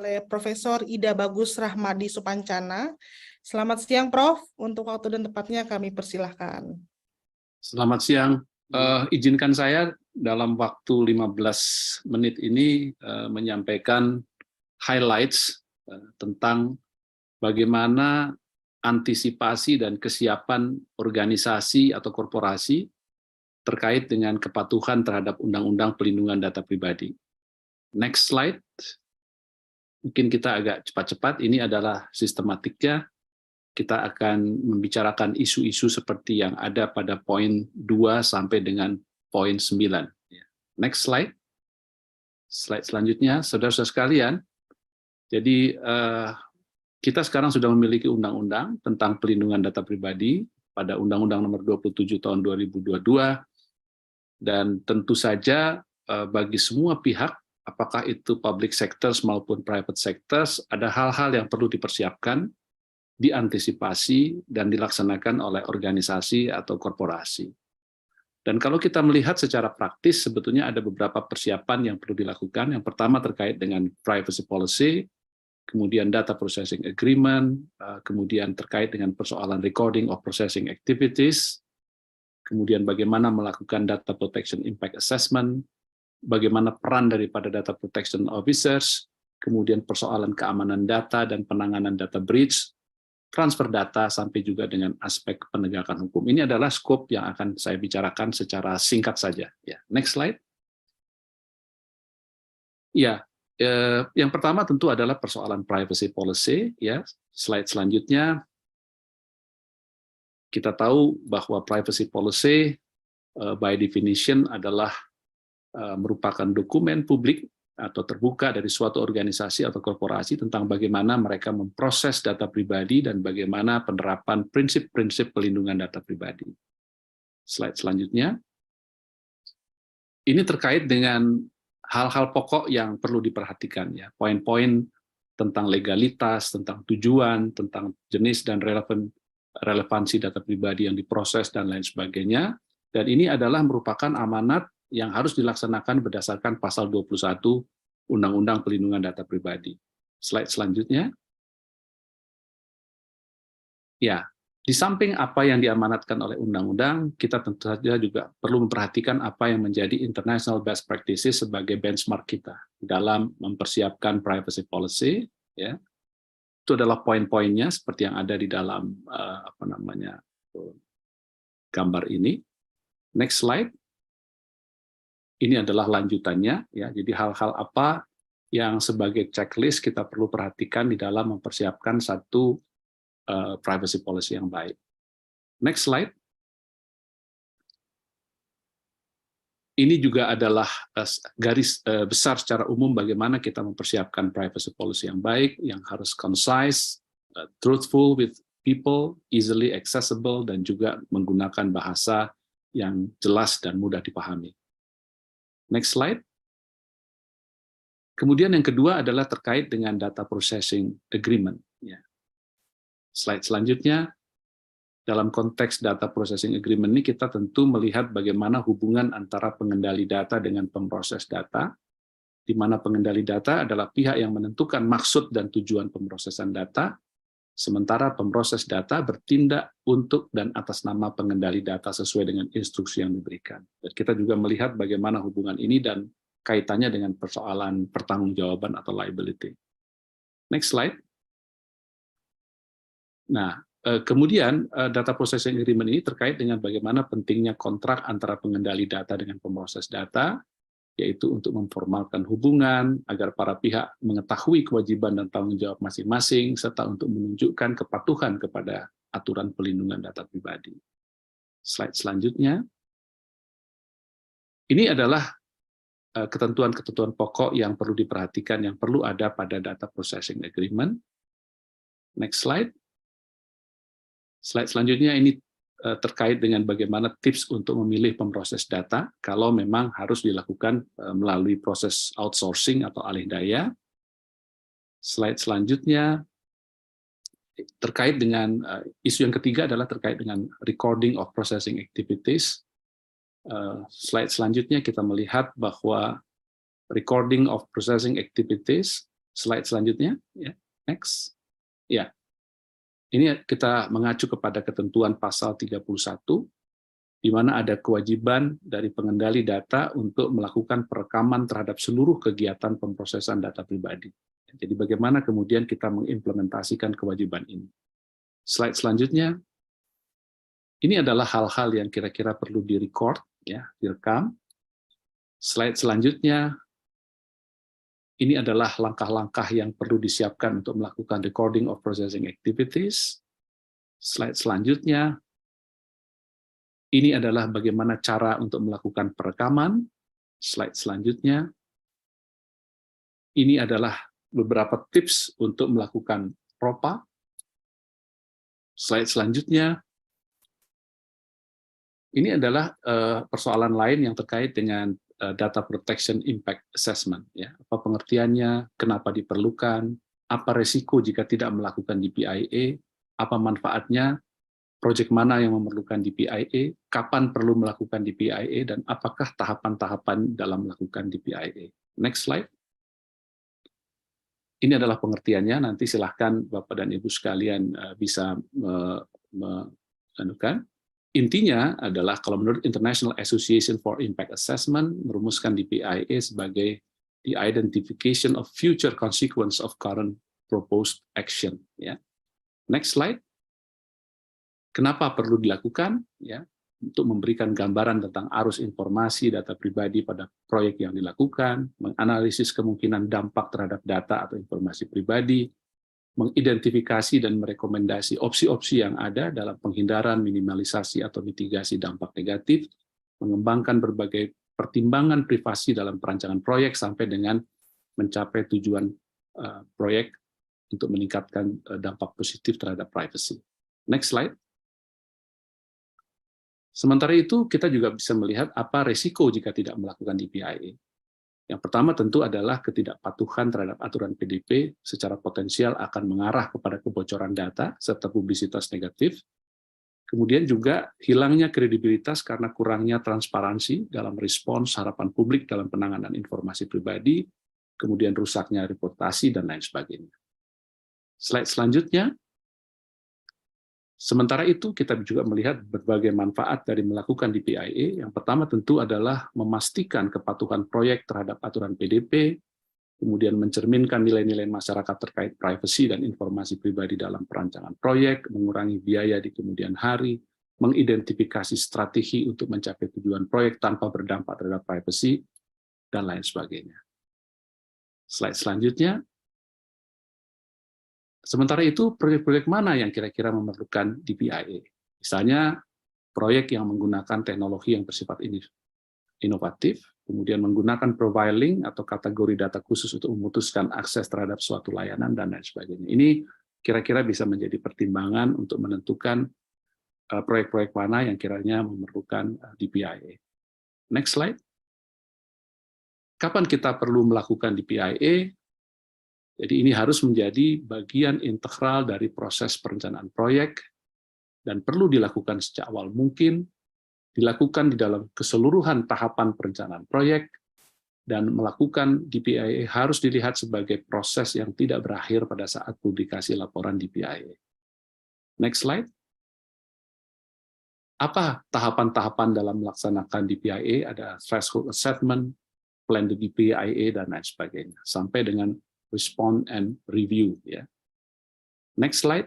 oleh Profesor Ida Bagus Rahmadi Supancana. Selamat siang, Prof. Untuk waktu dan tempatnya kami persilahkan. Selamat siang. Izinkan saya dalam waktu 15 menit ini menyampaikan highlights tentang bagaimana antisipasi dan kesiapan organisasi atau korporasi terkait dengan kepatuhan terhadap Undang-Undang Pelindungan Data Pribadi. Next slide. Mungkin kita agak cepat-cepat, ini adalah sistematiknya. Kita akan membicarakan isu-isu seperti yang ada pada poin 2 sampai dengan poin 9. Next slide. Slide selanjutnya, saudara-saudara sekalian. Jadi kita sekarang sudah memiliki undang-undang tentang pelindungan data pribadi pada Undang-Undang Nomor 27 Tahun 2022, dan tentu saja bagi semua pihak, apakah itu public sectors maupun private sectors, ada hal-hal yang perlu dipersiapkan, diantisipasi, dan dilaksanakan oleh organisasi atau korporasi. Dan kalau kita melihat secara praktis, sebetulnya ada beberapa persiapan yang perlu dilakukan. Yang pertama terkait dengan privacy policy, kemudian data processing agreement, kemudian terkait dengan persoalan recording of processing activities, kemudian bagaimana melakukan data protection impact assessment, bagaimana peran daripada data protection officers, kemudian persoalan keamanan data dan penanganan data breach, transfer data, sampai juga dengan aspek penegakan hukum. Ini adalah skop yang akan saya bicarakan secara singkat saja. Ya, next slide. Ya, yang pertama tentu adalah persoalan privacy policy. Ya, slide selanjutnya. Kita tahu bahwa privacy policy by definition adalah merupakan dokumen publik atau terbuka dari suatu organisasi atau korporasi tentang bagaimana mereka memproses data pribadi dan bagaimana penerapan prinsip-prinsip pelindungan data pribadi. Slide selanjutnya. Ini terkait dengan hal-hal pokok yang perlu diperhatikan, ya. Poin-poin tentang legalitas, tentang tujuan, tentang jenis dan relevansi data pribadi yang diproses dan lain sebagainya. Dan ini adalah merupakan amanat yang harus dilaksanakan berdasarkan pasal 21 Undang-Undang Pelindungan Data Pribadi. Slide selanjutnya. Ya, di samping apa yang diamanatkan oleh undang-undang, kita tentu saja juga perlu memperhatikan apa yang menjadi international best practices sebagai benchmark kita dalam mempersiapkan privacy policy. Ya, itu adalah poin-poinnya seperti yang ada di dalam gambar ini. Next slide. Ini adalah lanjutannya, ya. Jadi hal-hal apa yang sebagai checklist kita perlu perhatikan di dalam mempersiapkan satu privacy policy yang baik. Next slide. Ini juga adalah garis besar secara umum bagaimana kita mempersiapkan privacy policy yang baik, yang harus concise, truthful with people, easily accessible, dan juga menggunakan bahasa yang jelas dan mudah dipahami. Next slide. Kemudian yang kedua adalah terkait dengan data processing agreement. Ya. Slide selanjutnya, dalam konteks data processing agreement ini kita tentu melihat bagaimana hubungan antara pengendali data dengan pemproses data, di mana pengendali data adalah pihak yang menentukan maksud dan tujuan pemrosesan data, sementara pemproses data bertindak untuk dan atas nama pengendali data sesuai dengan instruksi yang diberikan. Dan kita juga melihat bagaimana hubungan ini dan kaitannya dengan persoalan pertanggungjawaban atau liability. Next slide. Nah, kemudian data processing agreement ini terkait dengan bagaimana pentingnya kontrak antara pengendali data dengan pemproses data, yaitu untuk memformalkan hubungan agar para pihak mengetahui kewajiban dan tanggung jawab masing-masing, serta untuk menunjukkan kepatuhan kepada aturan pelindungan data pribadi. Slide selanjutnya. Ini adalah ketentuan-ketentuan pokok yang perlu diperhatikan, yang perlu ada pada data processing agreement. Next slide. Slide selanjutnya ini terkait dengan bagaimana tips untuk memilih pemproses data kalau memang harus dilakukan melalui proses outsourcing atau alih daya. Slide selanjutnya terkait dengan isu yang ketiga adalah terkait dengan recording of processing activities. Slide selanjutnya kita melihat bahwa recording of processing activities Slide selanjutnya, ya, next. Ya, ini kita mengacu kepada ketentuan pasal 31, di mana ada kewajiban dari pengendali data untuk melakukan perekaman terhadap seluruh kegiatan pemrosesan data pribadi. Jadi bagaimana kemudian kita mengimplementasikan kewajiban ini. Slide selanjutnya, ini adalah hal-hal yang kira-kira perlu direcord, ya, direkam. Slide selanjutnya, ini adalah langkah-langkah yang perlu disiapkan untuk melakukan recording of processing activities. Slide selanjutnya, ini adalah bagaimana cara untuk melakukan perekaman. Slide selanjutnya, ini adalah beberapa tips untuk melakukan PROPA. Slide selanjutnya, ini adalah persoalan lain yang terkait dengan data protection impact assessment. Ya. Apa pengertiannya, kenapa diperlukan, apa resiko jika tidak melakukan DPIA, apa manfaatnya, proyek mana yang memerlukan DPIA, kapan perlu melakukan DPIA, dan apakah tahapan-tahapan dalam melakukan DPIA. Next slide. Ini adalah pengertiannya, nanti silahkan Bapak dan Ibu sekalian bisa menemukan. Intinya adalah kalau menurut International Association for Impact Assessment merumuskan DPIA sebagai the identification of future consequence of current proposed action. Ya. Next slide. Kenapa perlu dilakukan? Ya, untuk memberikan gambaran tentang arus informasi data pribadi pada proyek yang dilakukan, menganalisis kemungkinan dampak terhadap data atau informasi pribadi, mengidentifikasi dan merekomendasi opsi-opsi yang ada dalam penghindaran, minimalisasi, atau mitigasi dampak negatif, mengembangkan berbagai pertimbangan privasi dalam perancangan proyek sampai dengan mencapai tujuan proyek untuk meningkatkan dampak positif terhadap privacy. Next slide. Sementara itu, kita juga bisa melihat apa resiko jika tidak melakukan DPIA. Yang pertama tentu adalah ketidakpatuhan terhadap aturan PDP secara potensial akan mengarah kepada kebocoran data serta publisitas negatif. Kemudian juga hilangnya kredibilitas karena kurangnya transparansi dalam respons harapan publik dalam penanganan informasi pribadi, kemudian rusaknya reputasi, dan lain sebagainya. Slide selanjutnya. Sementara itu, kita juga melihat berbagai manfaat dari melakukan DPIA. Yang pertama tentu adalah memastikan kepatuhan proyek terhadap aturan PDP, kemudian mencerminkan nilai-nilai masyarakat terkait privasi dan informasi pribadi dalam perancangan proyek, mengurangi biaya di kemudian hari, mengidentifikasi strategi untuk mencapai tujuan proyek tanpa berdampak terhadap privasi, dan lain sebagainya. Slide selanjutnya. Sementara itu, proyek-proyek mana yang kira-kira memerlukan DPIA? Misalnya, proyek yang menggunakan teknologi yang bersifat inovatif, kemudian menggunakan profiling atau kategori data khusus untuk memutuskan akses terhadap suatu layanan, dan lain sebagainya. Ini kira-kira bisa menjadi pertimbangan untuk menentukan proyek-proyek mana yang kiranya memerlukan DPIA. Next slide. Kapan kita perlu melakukan DPIA? Jadi ini harus menjadi bagian integral dari proses perencanaan proyek dan perlu dilakukan sejak awal mungkin, dilakukan di dalam keseluruhan tahapan perencanaan proyek, dan melakukan DPIA harus dilihat sebagai proses yang tidak berakhir pada saat publikasi laporan DPIA. Next slide. Apa tahapan-tahapan dalam melaksanakan DPIA? Ada threshold assessment, plan the DPIA, dan lain sebagainya, sampai dengan respond and review. Ya. Next slide.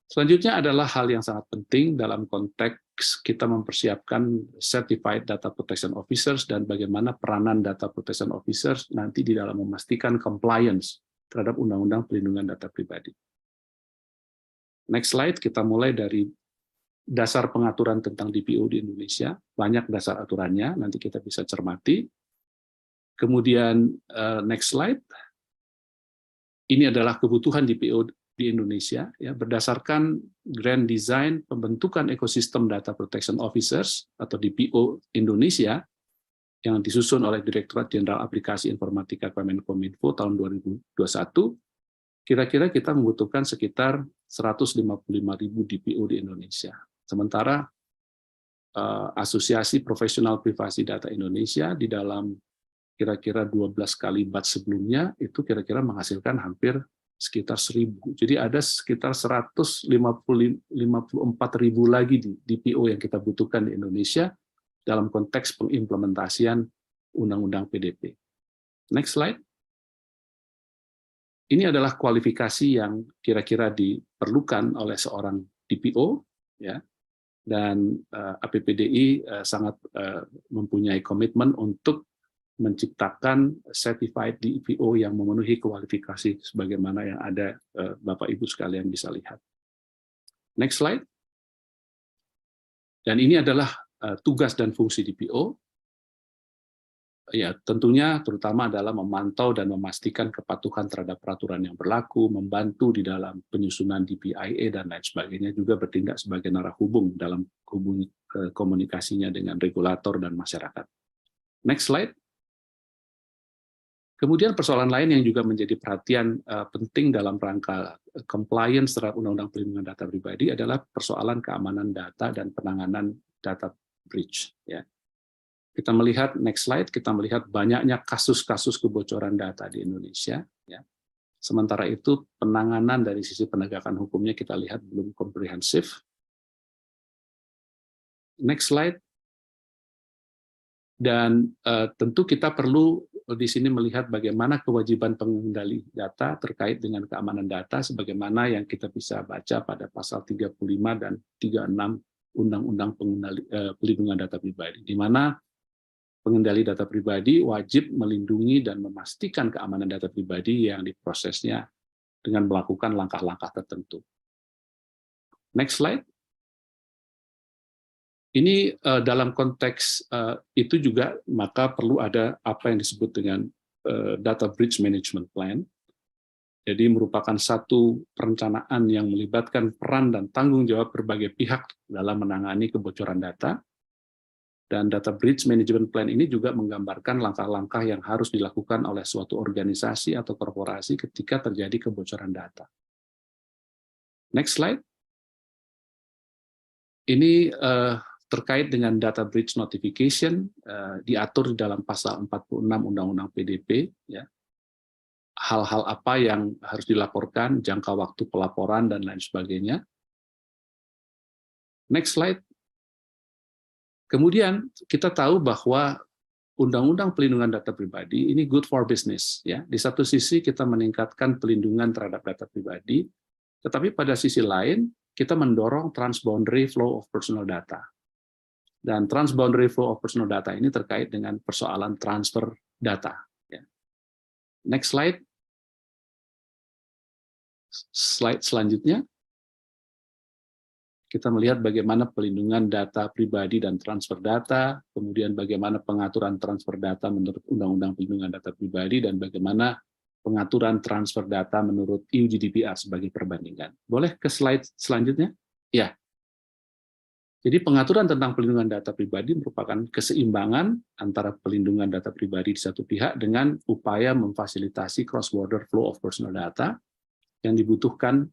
Selanjutnya adalah hal yang sangat penting dalam konteks kita mempersiapkan Certified Data Protection Officers dan bagaimana peranan Data Protection Officers nanti di dalam memastikan compliance terhadap Undang-Undang Perlindungan Data Pribadi. Next slide, kita mulai dari dasar pengaturan tentang DPO di Indonesia. Banyak dasar aturannya, nanti kita bisa cermati. Kemudian next slide, ini adalah kebutuhan DPO di Indonesia ya, berdasarkan Grand Design Pembentukan Ekosistem Data Protection Officers atau DPO Indonesia yang disusun oleh Direktorat Jenderal Aplikasi Informatika Kemenkominfo tahun 2021. Kira-kira kita membutuhkan sekitar 155.000 DPO di Indonesia. Sementara Asosiasi Profesional Privasi Data Indonesia di dalam kira-kira 12 kali batch sebelumnya, itu kira-kira menghasilkan hampir sekitar 1.000. Jadi ada sekitar 154.000 lagi di DPO yang kita butuhkan di Indonesia dalam konteks pengimplementasian Undang-Undang PDP. Next slide. Ini adalah kualifikasi yang kira-kira diperlukan oleh seorang DPO, ya. Dan APPDI sangat mempunyai komitmen untuk menciptakan certified DPO yang memenuhi kualifikasi sebagaimana yang ada, Bapak Ibu sekalian bisa lihat. Next slide. Dan ini adalah tugas dan fungsi DPO. Ya, tentunya terutama adalah memantau dan memastikan kepatuhan terhadap peraturan yang berlaku, membantu di dalam penyusunan DPIA dan lain sebagainya, juga bertindak sebagai narahubung dalam komunikasinya dengan regulator dan masyarakat. Next slide. Kemudian persoalan lain yang juga menjadi perhatian penting dalam rangka compliance terhadap Undang-Undang Perlindungan Data Pribadi adalah persoalan keamanan data dan penanganan data breach. Ya. Kita melihat, next slide, kita melihat banyaknya kasus-kasus kebocoran data di Indonesia. Ya. Sementara itu penanganan dari sisi penegakan hukumnya kita lihat belum komprehensif. Next slide. Dan tentu kita perlu di sini melihat bagaimana kewajiban pengendali data terkait dengan keamanan data, sebagaimana yang kita bisa baca pada pasal 35 dan 36 Undang-Undang Perlindungan Data Pribadi, di mana pengendali data pribadi wajib melindungi dan memastikan keamanan data pribadi yang diprosesnya dengan melakukan langkah-langkah tertentu. Next slide. Ini dalam konteks itu juga maka perlu ada apa yang disebut dengan Data Breach Management Plan. Jadi merupakan satu perencanaan yang melibatkan peran dan tanggung jawab berbagai pihak dalam menangani kebocoran data. Dan Data Breach Management Plan ini juga menggambarkan langkah-langkah yang harus dilakukan oleh suatu organisasi atau korporasi ketika terjadi kebocoran data. Next slide. Ini terkait dengan Data Breach Notification, diatur di dalam pasal 46 Undang-Undang PDP. Ya. Hal-hal apa yang harus dilaporkan, jangka waktu pelaporan, dan lain sebagainya. Next slide. Kemudian kita tahu bahwa Undang-Undang Perlindungan Data Pribadi ini good for business. Ya. Di satu sisi kita meningkatkan pelindungan terhadap data pribadi, tetapi pada sisi lain kita mendorong transboundary flow of personal data. Dan transboundary flow of personal data ini terkait dengan persoalan transfer data. Ya. Next slide. Slide selanjutnya. Kita melihat bagaimana pelindungan data pribadi dan transfer data, kemudian bagaimana pengaturan transfer data menurut Undang-Undang Perlindungan Data Pribadi, dan bagaimana pengaturan transfer data menurut EU GDPR sebagai perbandingan. Boleh ke slide selanjutnya? Ya. Jadi pengaturan tentang pelindungan data pribadi merupakan keseimbangan antara pelindungan data pribadi di satu pihak dengan upaya memfasilitasi cross-border flow of personal data yang dibutuhkan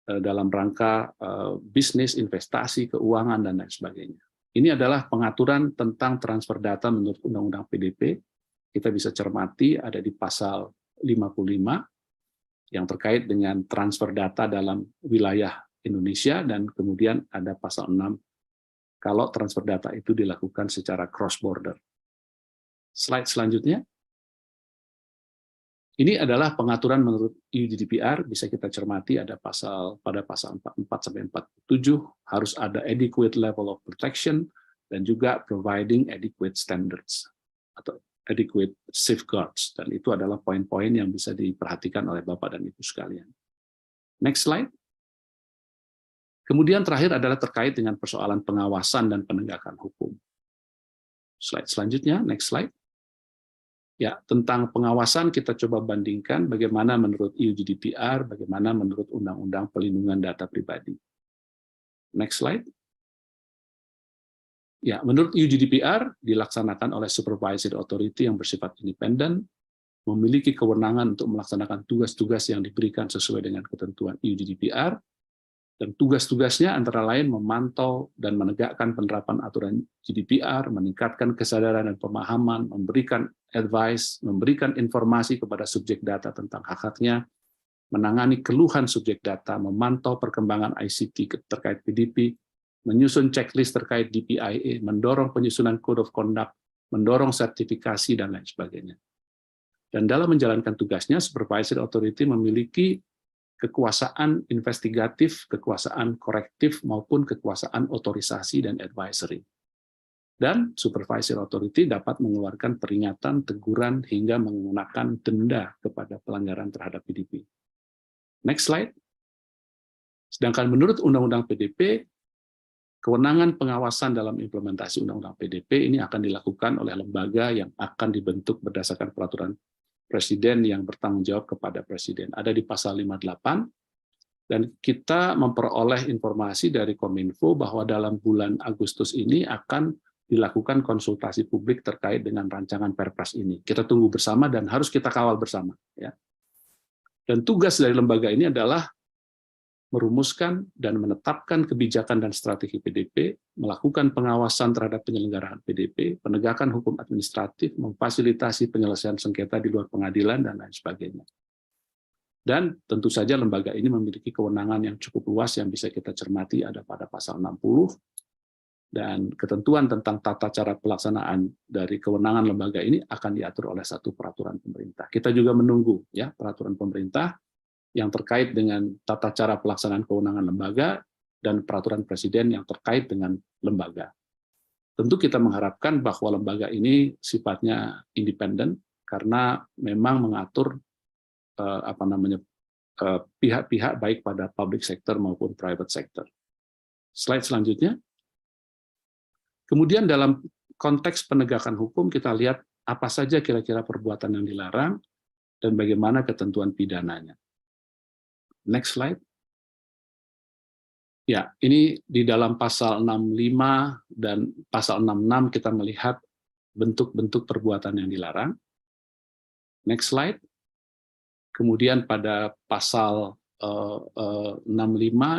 dalam rangka bisnis, investasi, keuangan, dan lain sebagainya. Ini adalah pengaturan tentang transfer data menurut Undang-Undang PDP. Kita bisa cermati ada di pasal 55 yang terkait dengan transfer data dalam wilayah Indonesia, dan kemudian ada pasal 6 kalau transfer data itu dilakukan secara cross-border. Slide selanjutnya. Ini adalah pengaturan menurut EU GDPR, bisa kita cermati ada pada pasal 44-47, harus ada adequate level of protection, dan juga providing adequate standards, atau adequate safeguards, dan itu adalah poin-poin yang bisa diperhatikan oleh Bapak dan Ibu sekalian. Next slide. Kemudian terakhir adalah terkait dengan persoalan pengawasan dan penegakan hukum. Slide selanjutnya, next slide. Ya, tentang pengawasan kita coba bandingkan bagaimana menurut EU GDPR, bagaimana menurut Undang-Undang Perlindungan Data Pribadi. Next slide. Ya, menurut EU GDPR dilaksanakan oleh supervisory authority yang bersifat independen, memiliki kewenangan untuk melaksanakan tugas-tugas yang diberikan sesuai dengan ketentuan EU GDPR, Dan tugas-tugasnya antara lain memantau dan menegakkan penerapan aturan GDPR, meningkatkan kesadaran dan pemahaman, memberikan advice, memberikan informasi kepada subjek data tentang hak-haknya, menangani keluhan subjek data, memantau perkembangan ICT terkait PDP, menyusun checklist terkait DPIA, mendorong penyusunan Code of Conduct, mendorong sertifikasi, dan lain sebagainya. Dan dalam menjalankan tugasnya, Supervisory Authority memiliki kekuasaan investigatif, kekuasaan korektif, maupun kekuasaan otorisasi dan advisory. Dan Supervisory Authority dapat mengeluarkan peringatan, teguran, hingga mengenakan denda kepada pelanggaran terhadap PDP. Next slide. Sedangkan menurut Undang-Undang PDP, kewenangan pengawasan dalam implementasi Undang-Undang PDP ini akan dilakukan oleh lembaga yang akan dibentuk berdasarkan peraturan Presiden yang bertanggung jawab kepada Presiden. Ada di pasal 58, dan kita memperoleh informasi dari Kominfo bahwa dalam bulan Agustus ini akan dilakukan konsultasi publik terkait dengan rancangan Perpres ini. Kita tunggu bersama dan harus kita kawal bersama. Ya. Dan tugas dari lembaga ini adalah merumuskan dan menetapkan kebijakan dan strategi PDP, melakukan pengawasan terhadap penyelenggaraan PDP, penegakan hukum administratif, memfasilitasi penyelesaian sengketa di luar pengadilan, dan lain sebagainya. Dan tentu saja lembaga ini memiliki kewenangan yang cukup luas yang bisa kita cermati ada pada pasal 60, dan ketentuan tentang tata cara pelaksanaan dari kewenangan lembaga ini akan diatur oleh satu peraturan pemerintah. Kita juga menunggu ya peraturan pemerintah yang terkait dengan tata cara pelaksanaan kewenangan lembaga dan peraturan presiden yang terkait dengan lembaga. Tentu kita mengharapkan bahwa lembaga ini sifatnya independen karena memang mengatur pihak-pihak baik pada public sector maupun private sector. Slide selanjutnya. Kemudian dalam konteks penegakan hukum kita lihat apa saja kira-kira perbuatan yang dilarang dan bagaimana ketentuan pidananya. Next slide. Ya, ini di dalam pasal 65 dan pasal 66 kita melihat bentuk-bentuk perbuatan yang dilarang. Next slide. Kemudian pada pasal 65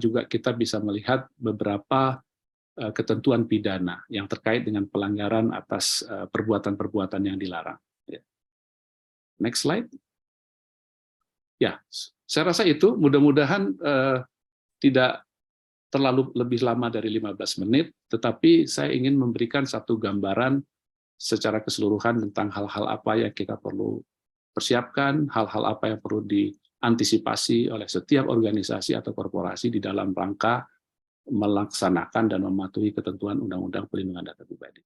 juga kita bisa melihat beberapa ketentuan pidana yang terkait dengan pelanggaran atas perbuatan-perbuatan yang dilarang. Next slide. Ya, saya rasa itu mudah-mudahan tidak terlalu lebih lama dari 15 menit, tetapi saya ingin memberikan satu gambaran secara keseluruhan tentang hal-hal apa yang kita perlu persiapkan, hal-hal apa yang perlu diantisipasi oleh setiap organisasi atau korporasi di dalam rangka melaksanakan dan mematuhi ketentuan Undang-Undang Perlindungan Data Pribadi.